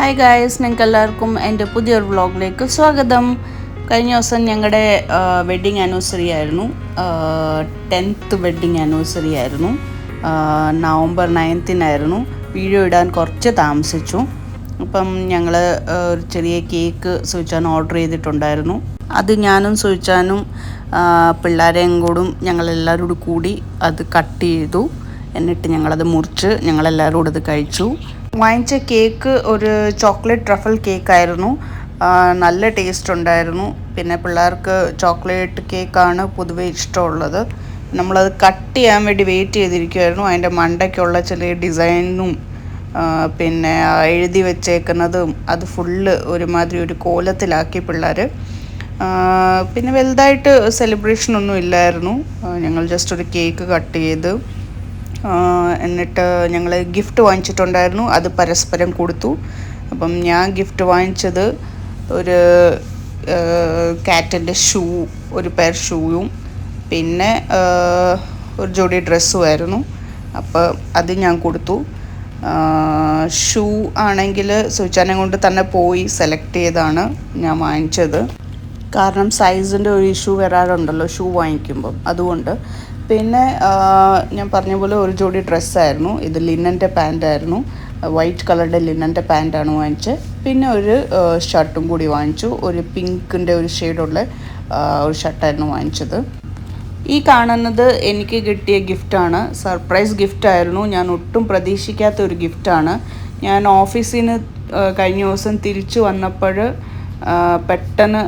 Hi guys, നിങ്ങൾക്ക് എല്ലാവർക്കും എൻ്റെ പുതിയൊരു വ്ളോഗിലേക്ക് സ്വാഗതം. കഴിഞ്ഞ ദിവസം ഞങ്ങളുടെ വെഡ്ഡിങ് ആനിവേഴ്സറി ആയിരുന്നു. 10th വെഡ്ഡിങ് ആനിവേഴ്സറി ആയിരുന്നു. നവംബർ 9th വീഡിയോ ഇടാൻ കുറച്ച് താമസിച്ചു. അപ്പം ഞങ്ങൾ ഒരു ചെറിയ കേക്ക് സുയിച്ചാൻ ഓർഡർ ചെയ്തിട്ടുണ്ടായിരുന്നു. അത് ഞാനും സുയിച്ചാനും പിള്ളേരെയും കൂടും ഞങ്ങളെല്ലാവരും കൂടി അത് കട്ട് ചെയ്തു. എന്നിട്ട് ഞങ്ങളത് മുറിച്ച് ഞങ്ങളെല്ലാവരും കൂടെ അത് കഴിച്ചു. വാങ്ങിച്ച കേക്ക് ഒരു ചോക്ലേറ്റ് ട്രഫിൾ കേക്കായിരുന്നു. നല്ല ടേസ്റ്റ് ഉണ്ടായിരുന്നു. പിന്നെ പിള്ളേർക്ക് ചോക്ലേറ്റ് കേക്കാണ് പൊതുവേ ഇഷ്ടമുള്ളത്. നമ്മളത് കട്ട് ചെയ്യാൻ വേണ്ടി വെയിറ്റ് ചെയ്തിരിക്കുമായിരുന്നു. അതിൻ്റെ മണ്ടയ്ക്കുള്ള ചെറിയ ഡിസൈനും പിന്നെ എഴുതി വെച്ചേക്കുന്നതും അത് ഫുള്ള് ഒരുമാതിരി ഒരു കോലത്തിലാക്കി പിള്ളേർ. പിന്നെ വലുതായിട്ട് സെലിബ്രേഷനൊന്നും ഇല്ലായിരുന്നു. ഞങ്ങൾ ജസ്റ്റ് ഒരു കേക്ക് കട്ട് ചെയ്ത് എന്നിട്ട് ഞങ്ങൾ ഗിഫ്റ്റ് വാങ്ങിച്ചിട്ടുണ്ടായിരുന്നു. അത് പരസ്പരം കൊടുത്തു. അപ്പം ഞാൻ ഗിഫ്റ്റ് വാങ്ങിച്ചത് ഒരു കാറ്റിൻ്റെ ഷൂ, ഒരു പെയർ ഷൂവും പിന്നെ ഒരു ജോഡി ഡ്രസ്സുമായിരുന്നു. അപ്പോൾ അത് ഞാൻ കൊടുത്തു. ഷൂ ആണെങ്കിൽ സുയിച്ചാനെ കൊണ്ട് തന്നെ പോയി സെലക്ട് ചെയ്താണ് ഞാൻ വാങ്ങിച്ചത്. കാരണം സൈസിൻ്റെ ഒരു ഇഷ്യൂ വരാറുണ്ടല്ലോ ഷൂ വാങ്ങിക്കുമ്പം, അതുകൊണ്ട്. പിന്നെ ഞാൻ പറഞ്ഞ പോലെ ഒരു ജോഡി ഡ്രസ്സായിരുന്നു. ഇത് ലിനൻ്റെ പാൻറ്റായിരുന്നു. വൈറ്റ് കളറുടെ ലിനൻ്റെ പാൻറ്റാണ് വാങ്ങിച്ചത്. പിന്നെ ഒരു ഷർട്ടും കൂടി വാങ്ങിച്ചു. ഒരു പിങ്കിൻ്റെ ഒരു ഷെയ്ഡുള്ള ഒരു ഷർട്ടായിരുന്നു വാങ്ങിച്ചത്. ഈ കാണുന്നത് എനിക്ക് കിട്ടിയ ഗിഫ്റ്റാണ്. സർപ്രൈസ് ഗിഫ്റ്റായിരുന്നു. ഞാൻ ഒട്ടും പ്രതീക്ഷിക്കാത്ത ഒരു ഗിഫ്റ്റാണ്. ഞാൻ ഓഫീസിൽ നിന്ന് കഴിഞ്ഞ ദിവസം തിരിച്ചു വന്നപ്പോൾ പെട്ടെന്ന്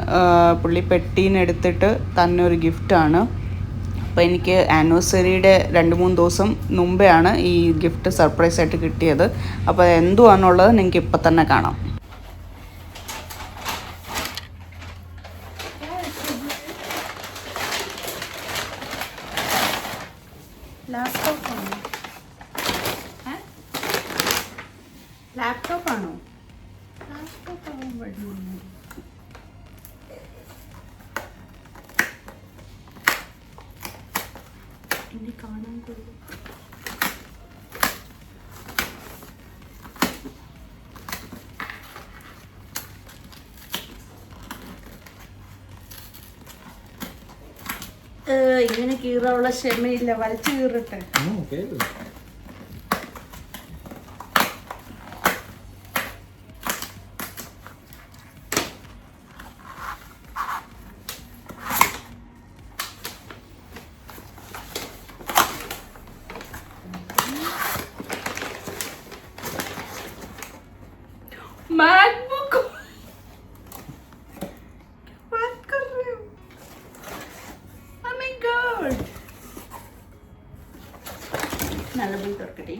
പുള്ളി പെട്ടീന്ന് എടുത്തിട്ട് തന്നെ ഒരു ഗിഫ്റ്റാണ്. അപ്പോൾ എനിക്ക് ആനിവേഴ്സറിയുടെ 2-3 ദിവസം മുമ്പെയാണ് ഈ ഗിഫ്റ്റ് സർപ്രൈസായിട്ട് കിട്ടിയത്. അപ്പോൾ എന്തുവാണെന്നുള്ളത് നിങ്ങൾക്ക് ഇപ്പം തന്നെ കാണാം. ലാപ്ടോപ്പാണോ? ഇനി കാണാൻ കൊള്ളു. ഇങ്ങനെ കീറാനുള്ള ക്ഷമയില്ല, വലിച്ചു കീറട്ടെ. MacBook बात कर रहे हो? Oh my God! നല്ല പോയി തുറക്കട്ടെ.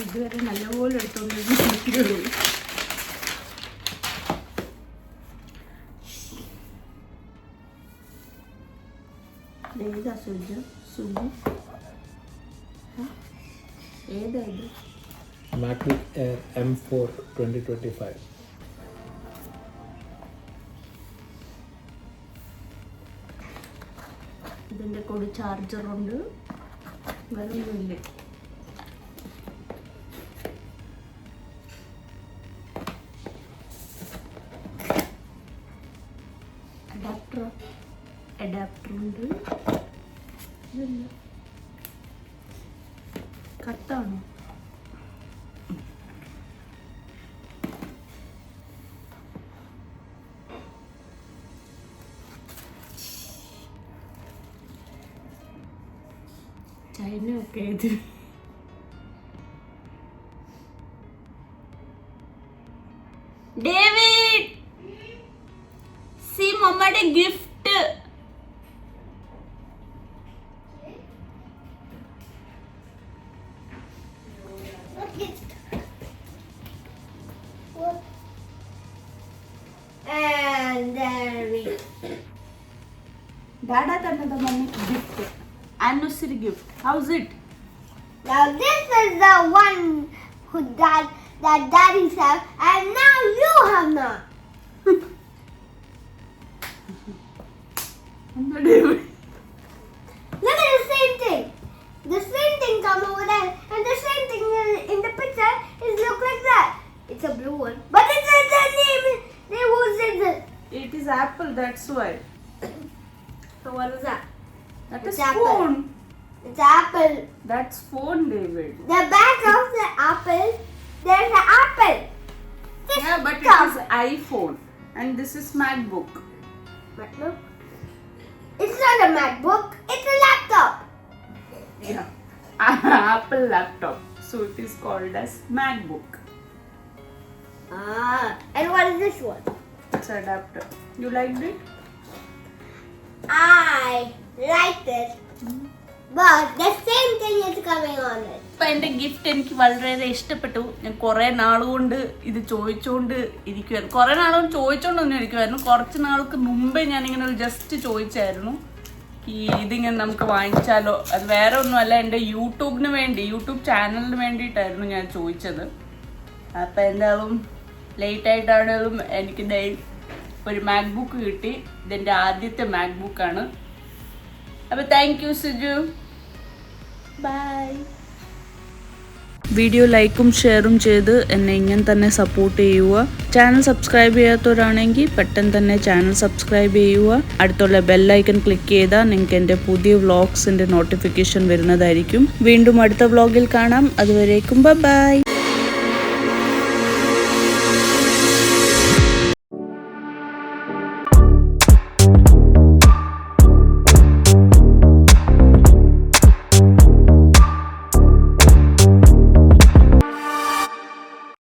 ഇതുവരെ നല്ലപോലെ എടുത്തോണ്ടിരിക്കുന്നു. ഏതാ സുജ? സുജി ഏതാ ഇത്? MacBook Air M4 2025. ഇതിൻ്റെ കൂടെ ചാർജറുണ്ട്. വേറൊന്നുമില്ല. അഡാപ്റ്ററുണ്ട്. ഇതല്ല, കട്ടാണോ? ചൈനയൊക്കെ ഇത്. ഡേവിഡ്, സി മമ്മയുടെ ഗിഫ്റ്റ്. Dada തന്നത് mummy gift anniversary gift. How's it? Now this is the one that daddies have, and now you have not. Look at the same thing. The same thing come over there, and the same thing in the picture is look like that. It's a blue one, but it's the name. They was it. It is apple, that's why. So what is that? That It's is apple. phone. It's apple. That's phone, David. The back of the apple, there's an apple. This Yeah, but it cup. is iPhone. And this is MacBook. MacBook? It's not a MacBook, it's a laptop. Yeah. Apple laptop. So it is called as MacBook. And what is this one? It's adapter. You liked it? I liked it, but the same thing is coming on it. അപ്പം എൻ്റെ gift എനിക്ക് വളരെയേറെ ഇഷ്ടപ്പെട്ടു. ഞാൻ കുറേ നാളുകൊണ്ട് ഇത് ചോദിച്ചുകൊണ്ട് ഇരിക്കുമായിരുന്നു. കുറേ നാളുകൊണ്ട് ചോദിച്ചുകൊണ്ടൊന്നും ഇരിക്കുമായിരുന്നു. കുറച്ച് നാൾക്ക് മുമ്പേ ഞാനിങ്ങനെ ഒരു ജസ്റ്റ് ചോദിച്ചായിരുന്നു ഈ ഇതിങ്ങനെ നമുക്ക് വാങ്ങിച്ചാലോ. അത് വേറെ ഒന്നുമല്ല, എൻ്റെ യൂട്യൂബ് ചാനലിന് വേണ്ടിയിട്ടായിരുന്നു ഞാൻ ചോദിച്ചത്. അപ്പം എന്തായാലും ലേറ്റായിട്ടാണെങ്കിലും എനിക്ക് ഒരു മാക്ബുക്ക് കിട്ടി. ഇതെൻ്റെ ആദ്യത്തെ മാക്ബുക്കാണ്. അപ്പോൾ thank you Siju. Bye. Video ലൈക്കും ഷെയറും ചെയ്ത് എന്നെ ഇങ്ങനെ തന്നെ സപ്പോർട്ട് ചെയ്യുക. ചാനൽ സബ്സ്ക്രൈബ് ചെയ്യാത്തവരാണെങ്കിൽ പെട്ടെന്ന് തന്നെ ചാനൽ സബ്സ്ക്രൈബ് ചെയ്യുക. അടുത്തുള്ള ബെല്ലൈക്കൺ ക്ലിക്ക് ചെയ്താൽ നിങ്ങൾക്ക് എൻ്റെ പുതിയ വ്ളോഗ്സിൻ്റെ നോട്ടിഫിക്കേഷൻ വരുന്നതായിരിക്കും. വീണ്ടും അടുത്ത വ്ളോഗിൽ കാണാം. അതുവരേക്കും ബൈ.